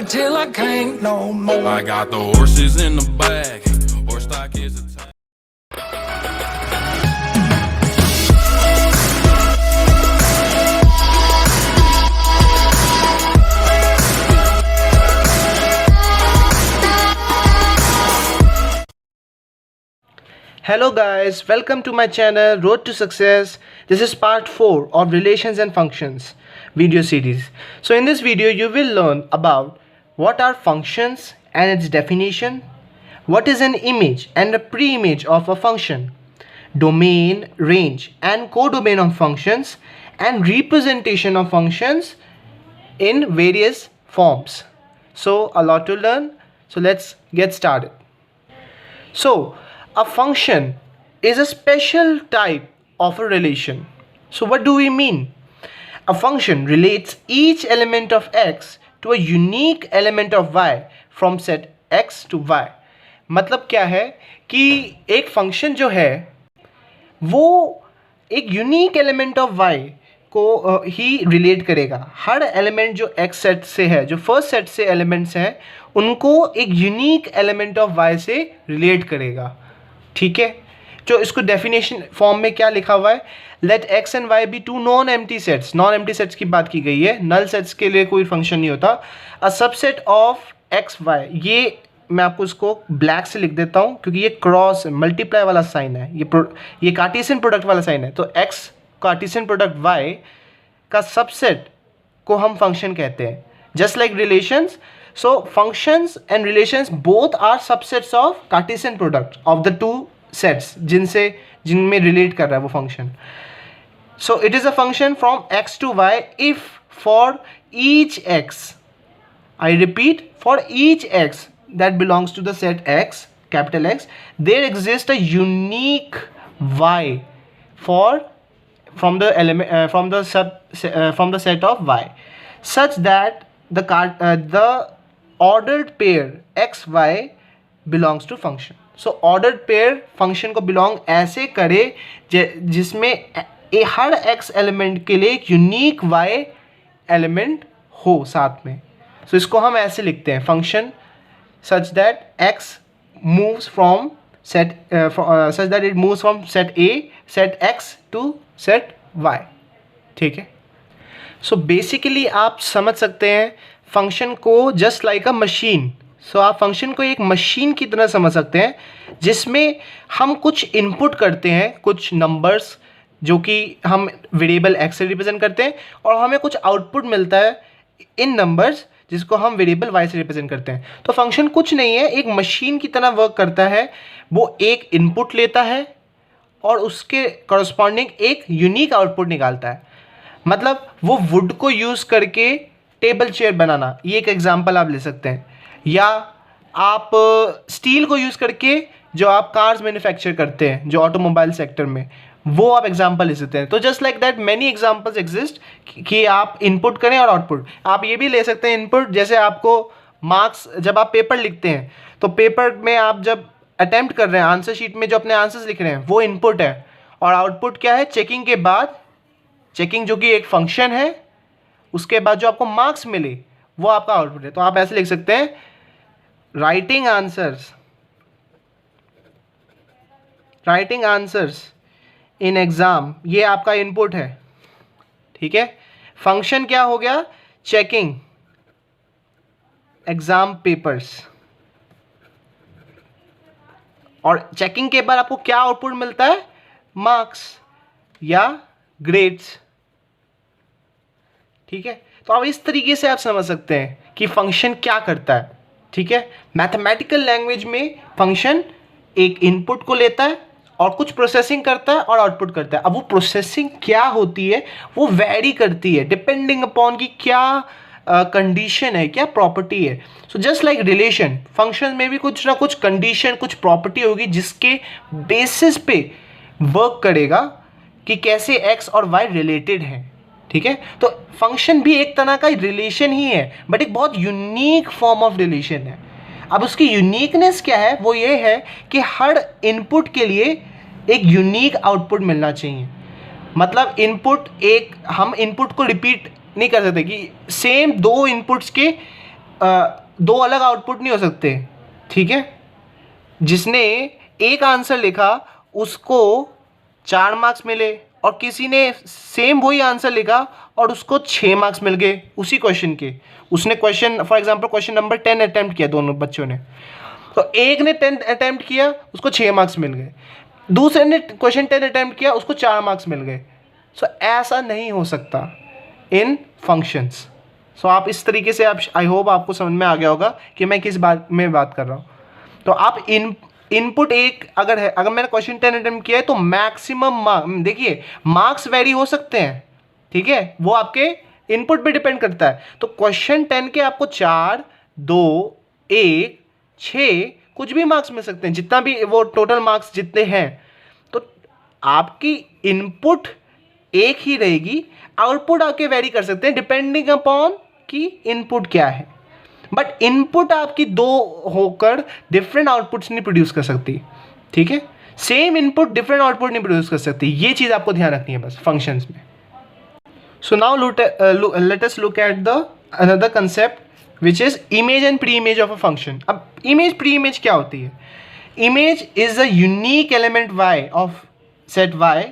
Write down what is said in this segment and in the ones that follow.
till I can't no more. I got the horses in the back, horse stock is a Hello guys, welcome to my channel Road to Success. This is part 4 of Relations and Functions video series. So in this video you will learn about what are functions and its definition, what is an image and a pre-image of a function, domain, range and codomain of functions, and representation of functions in various forms. So a lot to learn. So let's get started. So a function is a special type of a relation. So what do we mean? A function relates each element of x to a unique element of y from set x to y. मतलब क्या है कि एक function जो है वो एक unique element of y को ही रिलेट करेगा. हर एलिमेंट जो x सेट से है, जो फर्स्ट सेट से एलिमेंट्स हैं, उनको एक यूनिक एलिमेंट ऑफ y से रिलेट करेगा. ठीक है, जो इसको डेफिनेशन फॉर्म में क्या लिखा हुआ है, let X and Y be two non empty sets. Non empty sets की बात की गई है, नल सेट्स के लिए कोई फंक्शन नहीं होता. A subset of X Y, ये मैं आपको इसको ब्लैक से लिख देता हूँ क्योंकि ये क्रॉस मल्टीप्लाई वाला साइन है, ये कार्टेशियन प्रोडक्ट वाला साइन है. तो एक्स कार्टेशियन प्रोडक्ट वाई का सबसेट को हम फंक्शन कहते हैं. Just like relations, so functions and relations both are subsets of Cartesian product of the two sets जिनमें relate कर रहा है वो function. So it is a function from x to y if for each x, I repeat, for each x that belongs to the set x, capital X, there exists a unique y from the set of y such that the ordered pair x y belongs to function. So ordered pair function को belong ऐसे करे जिसमें हर x element के लिए एक unique y element हो साथ में. So इसको हम ऐसे लिखते हैं, function such that x moves from set such that it moves from set A, set x to set y. ठीक है. So basically आप समझ सकते हैं फंक्शन को जस्ट लाइक अ मशीन. सो आप फंक्शन को एक मशीन की तरह समझ सकते हैं जिसमें हम कुछ इनपुट करते हैं, कुछ नंबर्स जो कि हम वेरिएबल x से रिप्रेजेंट करते हैं, और हमें कुछ आउटपुट मिलता है इन नंबर्स जिसको हम वेरिएबल y से रिप्रेजेंट करते हैं. तो फंक्शन कुछ नहीं है, एक मशीन की तरह वर्क करता है. वो एक इनपुट लेता है और उसके कॉरस्पॉन्डिंग एक यूनिक आउटपुट निकालता है. मतलब वो वुड को यूज़ करके टेबल चेयर बनाना, ये एक एग्जांपल आप ले सकते हैं. या आप स्टील को यूज़ करके जो आप कार्स मैन्युफैक्चर करते हैं, जो ऑटोमोबाइल सेक्टर में, वो आप एग्जांपल ले सकते हैं. तो just like that many examples exist कि आप इनपुट करें और आउटपुट. आप ये भी ले सकते हैं इनपुट, जैसे आपको मार्क्स, जब आप पेपर लिखते हैं तो पेपर में आप जब अटैम्प्ट कर रहे हैं, आंसर शीट में जो अपने आंसर्स लिख रहे हैं, वो इनपुट है. और आउटपुट क्या है, चेकिंग के बाद, चेकिंग जो कि एक फंक्शन है, उसके बाद जो आपको मार्क्स मिले वो आपका आउटपुट है. तो आप ऐसे लिख सकते हैं, राइटिंग आंसर्स इन एग्जाम, ये आपका इनपुट है. ठीक है. फंक्शन क्या हो गया, चेकिंग एग्जाम पेपर्स. और चेकिंग के बाद आपको क्या आउटपुट मिलता है, मार्क्स या ग्रेड्स. ठीक है. तो अब इस तरीके से आप समझ सकते हैं कि फंक्शन क्या करता है. ठीक है. मैथमेटिकल लैंग्वेज में फंक्शन एक इनपुट को लेता है और कुछ प्रोसेसिंग करता है और आउटपुट करता है. अब वो प्रोसेसिंग क्या होती है वो वैरी करती है डिपेंडिंग अपॉन कि क्या कंडीशन है, क्या प्रॉपर्टी है. So just like relation, function में भी कुछ ना कुछ कंडीशन, कुछ प्रॉपर्टी होगी जिसके बेसिस पे वर्क करेगा कि कैसे एक्स और वाई रिलेटेड हैं. ठीक है. तो फंक्शन भी एक तरह का रिलेशन ही है, बट एक बहुत यूनिक फॉर्म ऑफ रिलेशन है. अब उसकी यूनिकनेस क्या है, वो ये है कि हर इनपुट के लिए एक यूनिक आउटपुट मिलना चाहिए. मतलब इनपुट, एक हम इनपुट को रिपीट नहीं कर सकते कि सेम दो इनपुट्स के दो अलग आउटपुट नहीं हो सकते, ठीक है। जिसने एक आंसर लिखा उसको 4 मार्क्स मिले और किसी ने सेम वही आंसर लिखा और उसको 6 मार्क्स मिल गए उसी क्वेश्चन के। उसने question for example question number 10 attempt किया दोनों बच्चों ने, तो एक ने 10 अटैम्प्ट किया उसको 6 मार्क्स मिल गए, दूसरे ने क्वेश्चन 10 अटैम्प्ट किया उसको 4 मार्क्स मिल गए। सो ऐसा नहीं हो सकता इन फंक्शंस। सो आप इस तरीके से आप आई होप आपको समझ में आ गया होगा कि मैं किस बात में बात कर रहा हूँ। तो आप इनपुट एक अगर है, अगर मैंने क्वेश्चन 10 अटेम्प्ट किया है तो मैक्सिमम मार्क्स, देखिए मार्क्स वेरी हो सकते हैं, ठीक है, वो आपके इनपुट पे डिपेंड करता है। तो क्वेश्चन 10 के आपको 4, 2, 1, 6 कुछ भी मार्क्स मिल सकते हैं, जितना भी वो टोटल मार्क्स जितने हैं। तो आपकी इनपुट एक ही रहेगी, आउटपुट आपके वेरी कर सकते हैं डिपेंडिंग अपॉन कि इनपुट क्या है, बट इनपुट आपकी दो होकर डिफरेंट आउटपुट्स नहीं प्रोड्यूस कर सकती, ठीक है। सेम इनपुट डिफरेंट आउटपुट नहीं प्रोड्यूस कर सकती, ये चीज़ आपको ध्यान रखनी है बस फंक्शंस में। So now let us look at the another concept which is image and pre image of a function. अब इमेज प्री इमेज क्या होती है? Image is the unique element Y of set Y,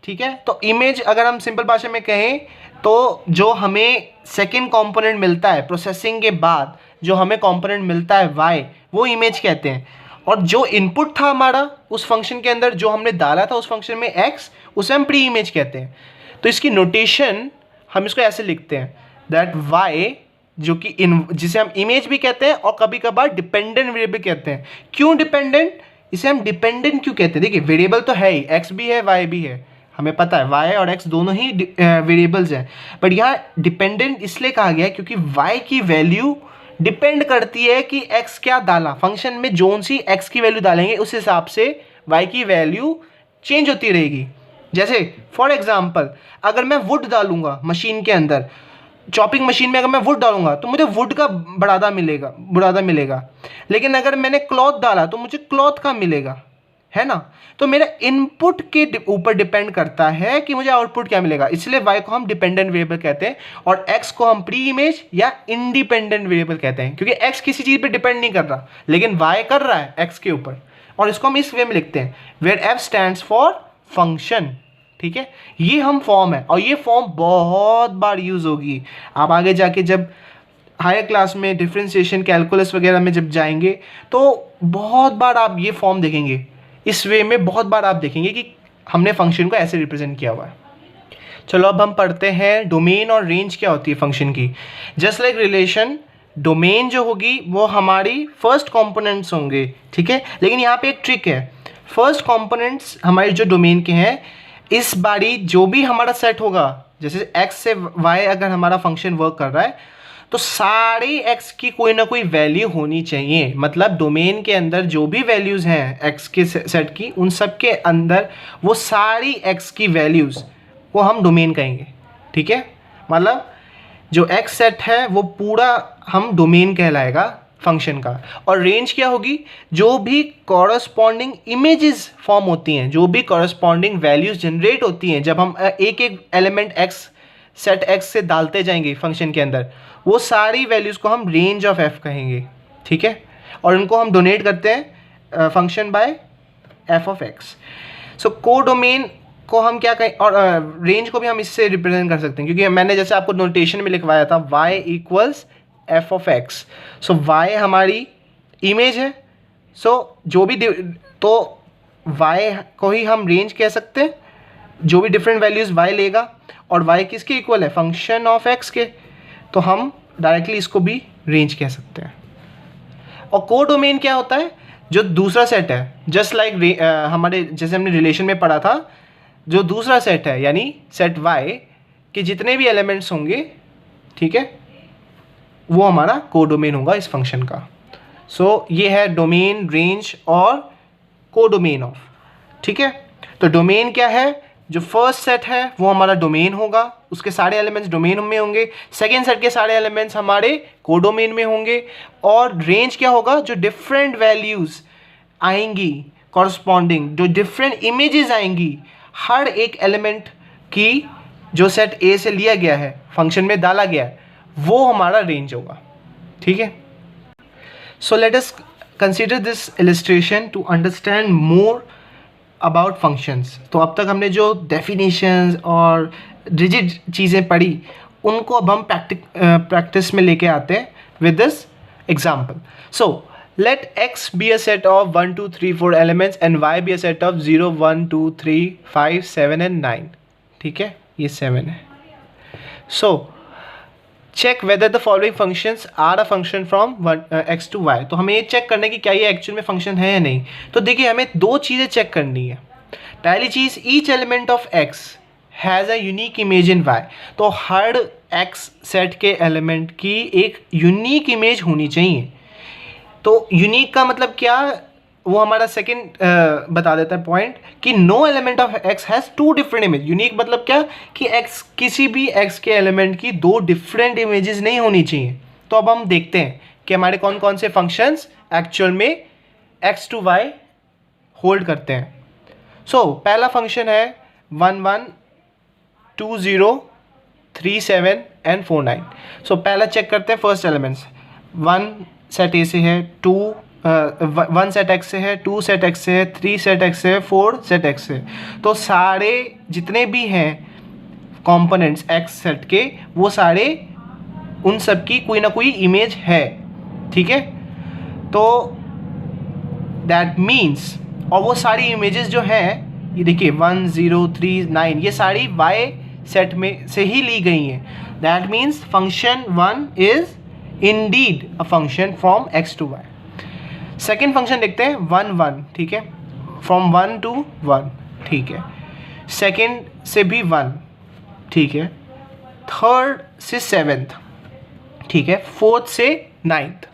ठीक है। तो image अगर हम simple भाषा में कहें तो जो हमें सेकेंड कंपोनेंट मिलता है प्रोसेसिंग के बाद, जो हमें कंपोनेंट मिलता है वाई, वो इमेज कहते हैं। और जो इनपुट था हमारा उस फंक्शन के अंदर, जो हमने डाला था उस फंक्शन में एक्स, उसे हम प्री इमेज कहते हैं। तो इसकी नोटेशन हम इसको ऐसे लिखते हैं दैट वाई, जो कि जिसे हम इमेज भी कहते हैं और कभी कभार डिपेंडेंट वेरिएबल कहते हैं। क्यों डिपेंडेंट? इसे हम डिपेंडेंट क्यों कहते हैं? देखिए वेरिएबल तो है ही, एक्स भी है वाई भी है, हमें पता है वाई और एक्स दोनों ही वेरिएबल्स हैं, बट यहाँ डिपेंडेंट इसलिए कहा गया है क्योंकि वाई की वैल्यू डिपेंड करती है कि एक्स क्या डाला। फंक्शन में जोन सी एक्स की वैल्यू डालेंगे उस हिसाब से वाई की वैल्यू चेंज होती रहेगी। जैसे फॉर एग्जांपल अगर मैं वुड डालूंगा मशीन के अंदर, चॉपिंग मशीन में अगर मैं वुड डालूंगा तो मुझे वुड का बुरादा मिलेगा, लेकिन अगर मैंने क्लॉथ डाला तो मुझे क्लॉथ का मिलेगा, है ना। तो मेरा इनपुट के ऊपर डिपेंड करता है कि मुझे आउटपुट क्या मिलेगा, इसलिए वाई को हम डिपेंडेंट वेरिएबल कहते हैं और एक्स को हम प्री इमेज या इंडिपेंडेंट वेरिएबल कहते हैं, क्योंकि एक्स किसी चीज़ पे डिपेंड नहीं कर रहा लेकिन वाई कर रहा है एक्स के ऊपर। और इसको हम इस वे में लिखते हैं where F stands for function, ठीक है। ये हम फॉर्म है और ये फॉर्म बहुत बार यूज होगी। आप आगे जाके जब हायर क्लास में डिफरेंशिएशन कैलकुलस वगैरह में जब जाएंगे तो बहुत बार आप ये फॉर्म देखेंगे, इस वे में बहुत बार आप देखेंगे कि हमने फंक्शन को ऐसे रिप्रेजेंट किया हुआ है। चलो अब हम पढ़ते हैं डोमेन और रेंज क्या होती है फंक्शन की। जस्ट लाइक रिलेशन, डोमेन जो होगी वो हमारी फर्स्ट कंपोनेंट्स होंगे, ठीक है। लेकिन यहाँ पे एक ट्रिक है, फर्स्ट कंपोनेंट्स हमारे जो डोमेन के हैं, इस बारी जो भी हमारा सेट होगा, जैसे x से y अगर हमारा फंक्शन वर्क कर रहा है तो सारे x की कोई ना कोई वैल्यू होनी चाहिए। मतलब डोमेन के अंदर जो भी वैल्यूज़ हैं x के सेट की, उन सब के अंदर वो सारी x की वैल्यूज़ को हम डोमेन कहेंगे, ठीक है। मतलब जो x सेट है वो पूरा हम डोमेन कहलाएगा फंक्शन का। और रेंज क्या होगी? जो भी कॉरस्पॉन्डिंग इमेजेस फॉर्म होती हैं, जो भी कॉरस्पॉन्डिंग वैल्यूज जनरेट होती हैं, जब हम एक एक एलिमेंट x सेट x से डालते जाएंगे फंक्शन के अंदर, वो सारी वैल्यूज़ को हम रेंज ऑफ f कहेंगे, ठीक है। और उनको हम डोनेट करते हैं function by f of x। So codomain को हम क्या कहें, और रेंज को भी हम इससे रिप्रेजेंट कर सकते हैं, क्योंकि मैंने जैसे आपको नोटेशन में लिखवाया था y equals f of x। So y हमारी इमेज है, सो जो भी तो y को ही हम रेंज कह सकते हैं, जो भी डिफरेंट वैल्यूज़ y लेगा। और y किसके इक्वल है? फंक्शन ऑफ x के, तो हम डायरेक्टली इसको भी रेंज कह सकते हैं। और कोडोमेन क्या होता है? जो दूसरा सेट है, जस्ट लाइक हमारे जैसे हमने रिलेशन में पढ़ा था, जो दूसरा सेट है यानी सेट y के जितने भी एलिमेंट्स होंगे, ठीक है, वो हमारा कोडोमेन होगा इस फंक्शन का। सो ये है डोमेन, रेंज और कोडोमेन ऑफ, ठीक है। तो डोमेन क्या है? जो फर्स्ट सेट है वो हमारा डोमेन होगा, उसके सारे एलिमेंट्स डोमेन में होंगे। सेकेंड सेट के सारे एलिमेंट्स हमारे कोडोमेन में होंगे। और रेंज क्या होगा? जो डिफरेंट वैल्यूज़ आएंगी कॉरस्पॉन्डिंग, जो डिफरेंट इमेजेस आएंगी हर एक एलिमेंट की, जो सेट ए से लिया गया है फंक्शन में डाला गया है, वो हमारा रेंज होगा, ठीक है. So let us consider this illustration to understand more about functions. तो अब तक हमने जो definitions और rigid चीज़ें पढ़ी उनको अब हम practice में लेके आते हैं with this example. So let x be a set of 1 2 3 4 elements and y be a set of 0 1 2 3 5 7 and 9. ठीक है, ये 7 है. So check whether the following functions are a function from x to y. तो हमें ये check करना है कि क्या ये एक्चुअल में फंक्शन है या नहीं. तो देखिए हमें दो चीज़ें चेक करनी है. पहली चीज़, each element of x has a unique image in y. तो हर x सेट के एलिमेंट की एक यूनिक इमेज होनी चाहिए. तो यूनिक का मतलब क्या, वो हमारा सेकंड बता देता है पॉइंट कि no element of x has two different image. Unique मतलब क्या कि x किसी भी x के एलिमेंट की दो डिफरेंट इमेजेस नहीं होनी चाहिए. तो अब हम देखते हैं कि हमारे कौन कौन से फंक्शंस एक्चुअल में x टू y होल्ड करते हैं. सो पहला फंक्शन है 1 1 2 0 3 7 एंड 4 9. सो पहला चेक करते हैं फर्स्ट एलिमेंट्स. 1 सेट ए से है, 1 सेट x से है, 2 सेट x से है, 3 सेट x से है, 4 सेट x से. तो सारे जितने भी हैं कंपोनेंट्स x सेट के, वो सारे उन सब की कोई ना कोई इमेज है. ठीक है, तो दैट मीन्स, और वो सारी इमेजेस जो हैं ये देखिए 1 0 3 9 ये सारी y सेट में से ही ली गई हैं. That means function 1 is indeed a function from x to y. Second function देखते हैं 1 1. ठीक है, फ्रॉम 1 टू 1. ठीक है, सेकेंड से भी 1. ठीक है, थर्ड से 7th. ठीक है, फोर्थ से 9th.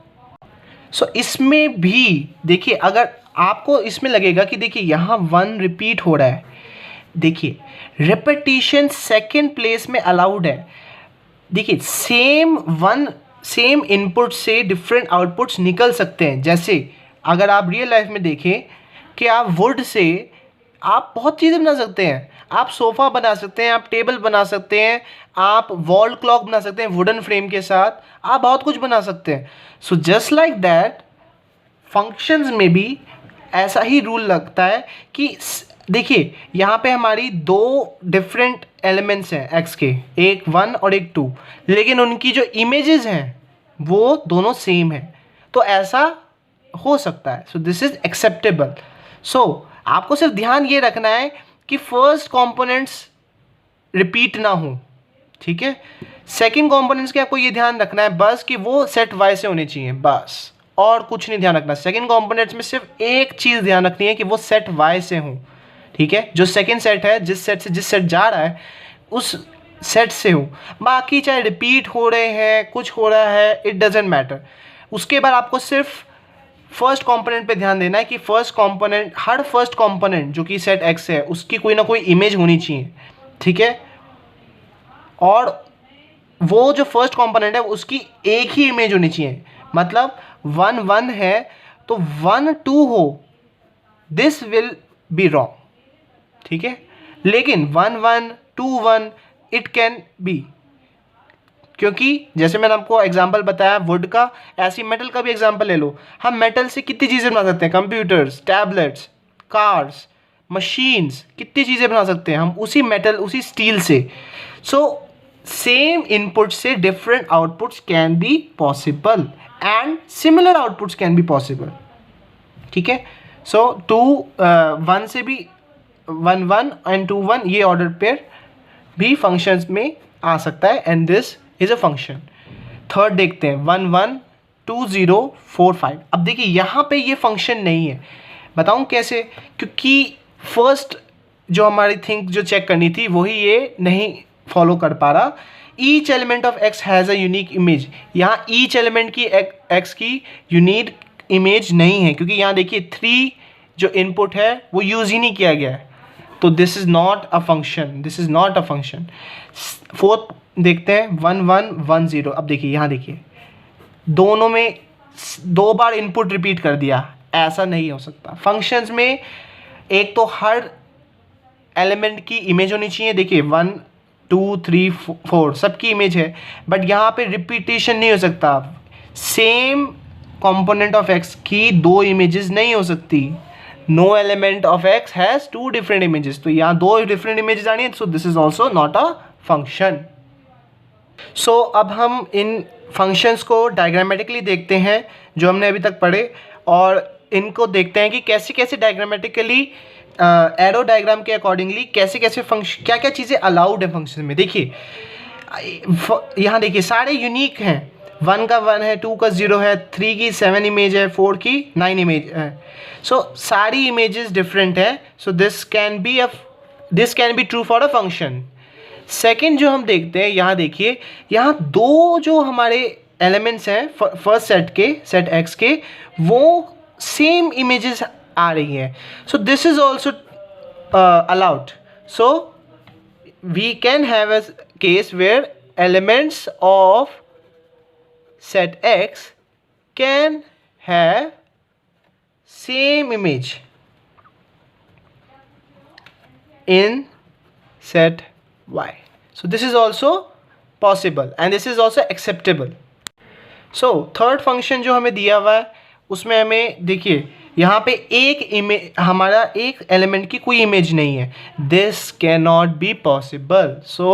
सो इसमें भी देखिए, अगर आपको इसमें लगेगा कि देखिए यहाँ 1 रिपीट हो रहा है, देखिए रिपीटिशन सेकेंड प्लेस में अलाउड है. देखिए सेम इनपुट से डिफरेंट आउटपुट्स निकल सकते हैं. जैसे अगर आप रियल लाइफ में देखें कि आप वुड से आप बहुत चीज़ें बना सकते हैं. आप सोफ़ा बना सकते हैं, आप टेबल बना सकते हैं, आप वॉल क्लॉक बना सकते हैं वुडन फ्रेम के साथ, आप बहुत कुछ बना सकते हैं. So just like that functions में भी ऐसा ही रूल लगता है कि देखिए यहाँ पे हमारी दो डिफरेंट एलिमेंट्स हैं x के, एक 1 और एक 2, लेकिन उनकी जो इमेजेस हैं वो दोनों सेम हैं. तो ऐसा हो सकता है. So this is acceptable. So आपको सिर्फ ध्यान ये रखना है कि फर्स्ट कंपोनेंट्स रिपीट ना हो. ठीक है, सेकंड कंपोनेंट्स के आपको ये ध्यान रखना है बस कि वो सेट y से होने चाहिए, बस, और कुछ नहीं ध्यान रखना. सेकंड कंपोनेंट्स में सिर्फ एक चीज़ ध्यान रखनी है कि वो सेट y से हो. ठीक है, जो सेकंड सेट है, जिस सेट से जिस सेट जा रहा है उस सेट से हो. बाकी चाहे रिपीट हो रहे हैं, कुछ हो रहा है, इट डजेंट मैटर. उसके बाद आपको सिर्फ फर्स्ट कंपोनेंट पे ध्यान देना है कि हर फर्स्ट कंपोनेंट जो कि सेट x है उसकी कोई ना कोई इमेज होनी चाहिए. ठीक है, और वो जो फर्स्ट कंपोनेंट है उसकी एक ही इमेज होनी चाहिए. मतलब 1 1 है तो 1 2 हो, दिस विल बी रॉन्ग. ठीक है, लेकिन 1 1 2 1 इट कैन बी, क्योंकि जैसे मैंने आपको एग्जांपल बताया वुड का, ऐसी मेटल का भी एग्जांपल ले लो. हम मेटल से कितनी चीज़ें बना सकते हैं, कंप्यूटर्स, टैबलेट्स, कार्स, मशीन्स, कितनी चीज़ें बना सकते हैं हम उसी मेटल, उसी स्टील से. सो सेम इनपुट से different outputs can be possible and similar outputs can be possible. ठीक है, सो 1 से भी 1 1 एंड 2 1 ये ऑर्डर पेयर भी फंक्शंस में आ सकता है and this is a function. Third देखते हैं 1 1 2 0 4 5. अब देखिए यहाँ पे ये फंक्शन नहीं है. बताऊँ कैसे, क्योंकि फर्स्ट जो हमारी थिंग जो चेक करनी थी वही ये नहीं फॉलो कर पा रहा. Each element of x has a unique image. यहाँ ईच एलिमेंट की x की यूनिक इमेज नहीं है, क्योंकि यहाँ देखिए 3 जो इनपुट है वो यूज़ ही नहीं किया गया है. तो this is not a function, this is not a function. Fourth देखते हैं 1 1 1 0. अब देखिए यहाँ देखिए दोनों में 2 बार इनपुट रिपीट कर दिया, ऐसा नहीं हो सकता. फंक्शंस में एक तो हर एलिमेंट की इमेज होनी चाहिए. देखिए 1 2 3 4 सबकी इमेज है, बट यहाँ पे रिपीटेशन नहीं हो सकता. सेम कंपोनेंट ऑफ x की दो इमेजेस नहीं हो सकती. No element of x has two different images. तो यहाँ दो डिफरेंट इमेजेस आ रही हैं, so this is also not a function. So अब हम इन फंक्शंस को डायग्रामेटिकली देखते हैं जो हमने अभी तक पढ़े, और इनको देखते हैं कि कैसे कैसे डायग्रामेटिकली एरो डायग्राम के अकॉर्डिंगली कैसे कैसे फंक्शन, क्या क्या चीज़ें अलाउड है फंक्शन में. देखिए यहाँ देखिए सारे यूनिक हैं. 1 का 1 है, 2 का 0 है, 3 की 7 इमेज है, 4 की 9 इमेज है. सो सारी इमेजेस डिफरेंट है. So this can be true for a function. Second जो हम देखते हैं, यहाँ देखिए, यहाँ दो जो हमारे एलिमेंट्स हैं फर्स्ट सेट के, सेट x के, वो सेम इमेजेस आ रही हैं. So this is also allowed. So we can have a case where elements of set x can have same image in set y. So this is also possible and this is also acceptable. So third function जो हमें दिया हुआ है उसमें हमें देखिए यहाँ पे एक इमेज, हमारा एक एलिमेंट की कोई इमेज नहीं है. This cannot be possible. So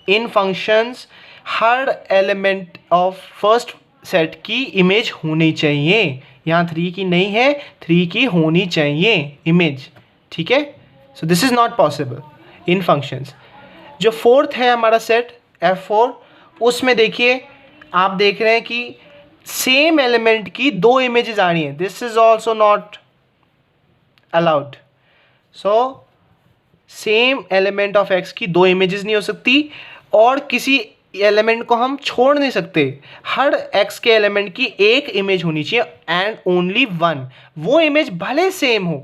in functions her element of first set की इमेज होनी चाहिए. यहाँ 3 की नहीं है, 3 की होनी चाहिए इमेज. ठीक है. So this is not possible in functions. जो फोर्थ है हमारा सेट F4, उसमें देखिए आप देख रहे हैं कि सेम एलिमेंट की दो इमेजेस आ रही हैं. This is also not allowed. So same element of x की दो इमेजेस नहीं हो सकती, और किसी एलिमेंट को हम छोड़ नहीं सकते. हर x के एलिमेंट की एक इमेज होनी चाहिए एंड ओनली वन. वो इमेज भले सेम हो,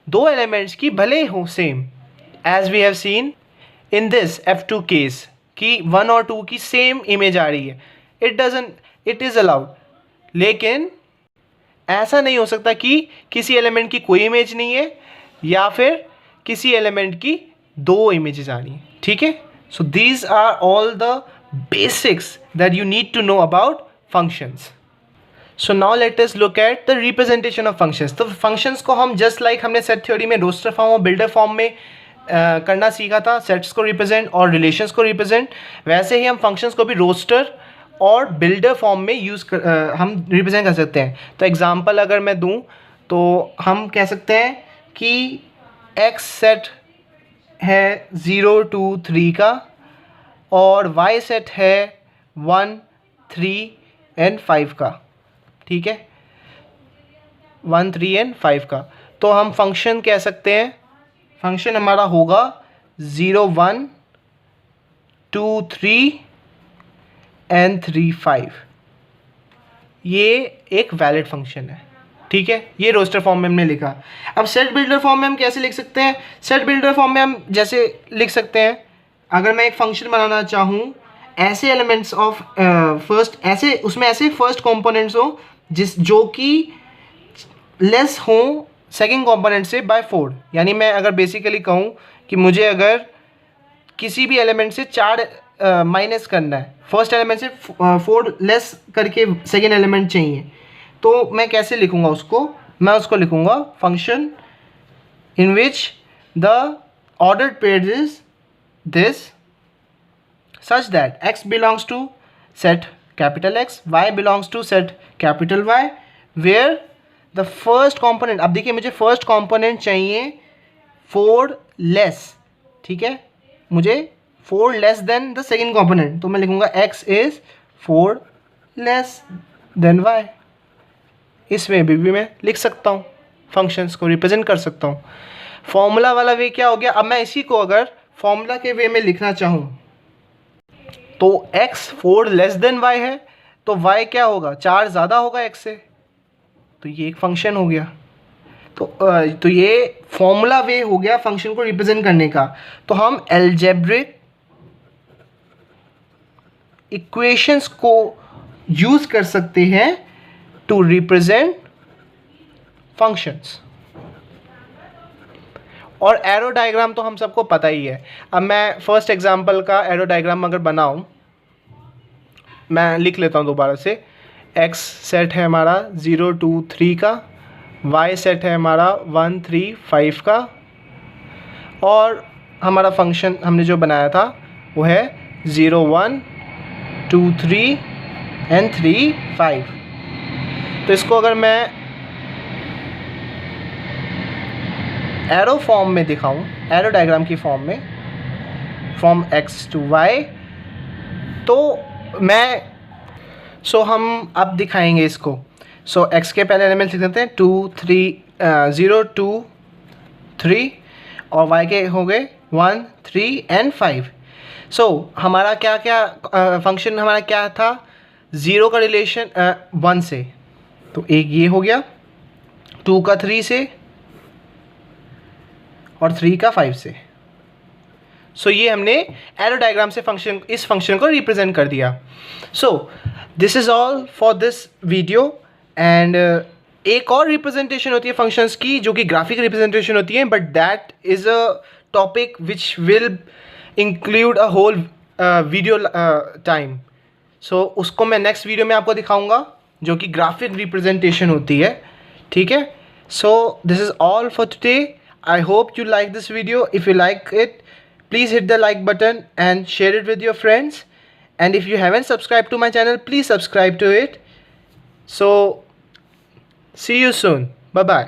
दो एलिमेंट्स की भले हो same, as we have seen in this F2 case कि 1 और 2 की सेम इमेज आ रही है. It is allowed. लेकिन ऐसा नहीं हो सकता कि किसी एलिमेंट की कोई इमेज नहीं है या फिर किसी एलिमेंट की दो इमेजेस आ रही हैं. ठीक है. So these are all the basics that you need to know about functions. So now let us look at the representation of functions. तो functions को हम just like हमने set theory में roster form और builder form में करना सीखा था, sets को represent और relations को represent, वैसे ही हम functions को भी roster और builder form में हम represent कर सकते हैं. तो example अगर मैं दूँ तो हम कह सकते हैं कि x set है 0 2 3 का और y सेट है 1 3 and 5 का. ठीक है. 1 3 and 5 का. तो हम फंक्शन कह सकते हैं, फंक्शन हमारा होगा 0 1 2 3 and 3 5. ये एक वैलिड फंक्शन है. ठीक है. ये रोस्टर फॉर्म में हमने लिखा. अब सेट बिल्डर फॉर्म में हम कैसे लिख सकते हैं? सेट बिल्डर फॉर्म में हम जैसे लिख सकते हैं, अगर मैं एक फंक्शन बनाना चाहूँ, ऐसे एलिमेंट्स ऑफ फर्स्ट, ऐसे उसमें ऐसे फर्स्ट कंपोनेंट्स हो जो कि लेस हो सेकंड कंपोनेंट से बाय 4. यानी मैं अगर बेसिकली कहूँ कि मुझे अगर किसी भी एलिमेंट से 4 माइनस करना है, फर्स्ट एलिमेंट से 4 लेस करके सेकेंड एलिमेंट चाहिए, तो मैं कैसे लिखूँगा उसको? मैं उसको लिखूँगा function in which the ordered pair is this such that x belongs to set capital X, y belongs to set capital Y, where the first component, अब देखिए मुझे first component चाहिए 4 less. ठीक है. मुझे 4 less than the second component, तो मैं लिखूँगा x is 4 less than y. इस वे भी मैं लिख सकता हूँ, फंक्शंस को रिप्रेजेंट कर सकता हूँ. फॉर्मूला वाला वे क्या हो गया? अब मैं इसी को अगर फॉर्मूला के वे में लिखना चाहूँ तो x 4 लेस देन y है, तो y क्या होगा? 4 ज़्यादा होगा x से, तो ये एक फंक्शन हो गया. तो ये फॉर्मूला वे हो गया फंक्शन को रिप्रेजेंट करने का. तो हम एल्जेब्रिक इक्वेशंस को यूज़ कर सकते हैं टू रिप्रेजेंट फंक्शंस. और एरो डायग्राम तो हम सबको पता ही है. अब मैं फर्स्ट एग्जांपल का एरो डायग्राम अगर बनाऊं, मैं लिख लेता हूं दोबारा से. x सेट है हमारा 0 2 3 का, y सेट है हमारा 1 3 5 का, और हमारा फंक्शन हमने जो बनाया था वो है 0 1 2 3 एंड 3 5। तो इसको अगर मैं एरो फॉर्म में दिखाऊं, एरो डायग्राम की फॉर्म में, फ्रॉम x टू y, तो मैं हम अब दिखाएंगे इसको। x के पहले एलिमेंट लिख देते हैं 2 3 0 2 3, और y के हो गए 1 3 एंड 5। हमारा क्या क्या फंक्शन हमारा क्या था, 0 का रिलेशन 1 से, तो एक ये हो गया, 2 का 3 से, और 3 का 5 से। ये हमने एरो डायग्राम से इस फंक्शन को रिप्रेजेंट कर दिया। This is all for this video. And एक और रिप्रेजेंटेशन होती है फंक्शंस की जो कि ग्राफिक रिप्रेजेंटेशन होती है, but that is a topic which will include a whole video time. उसको मैं नेक्स्ट वीडियो में आपको दिखाऊंगा जो कि ग्राफिक रिप्रेजेंटेशन होती है, ठीक है। This is all for today. I hope you like this video. If you like it, please hit the like button and share it with your friends. And if you haven't subscribed to my channel, please subscribe to it. See you soon. Bye bye.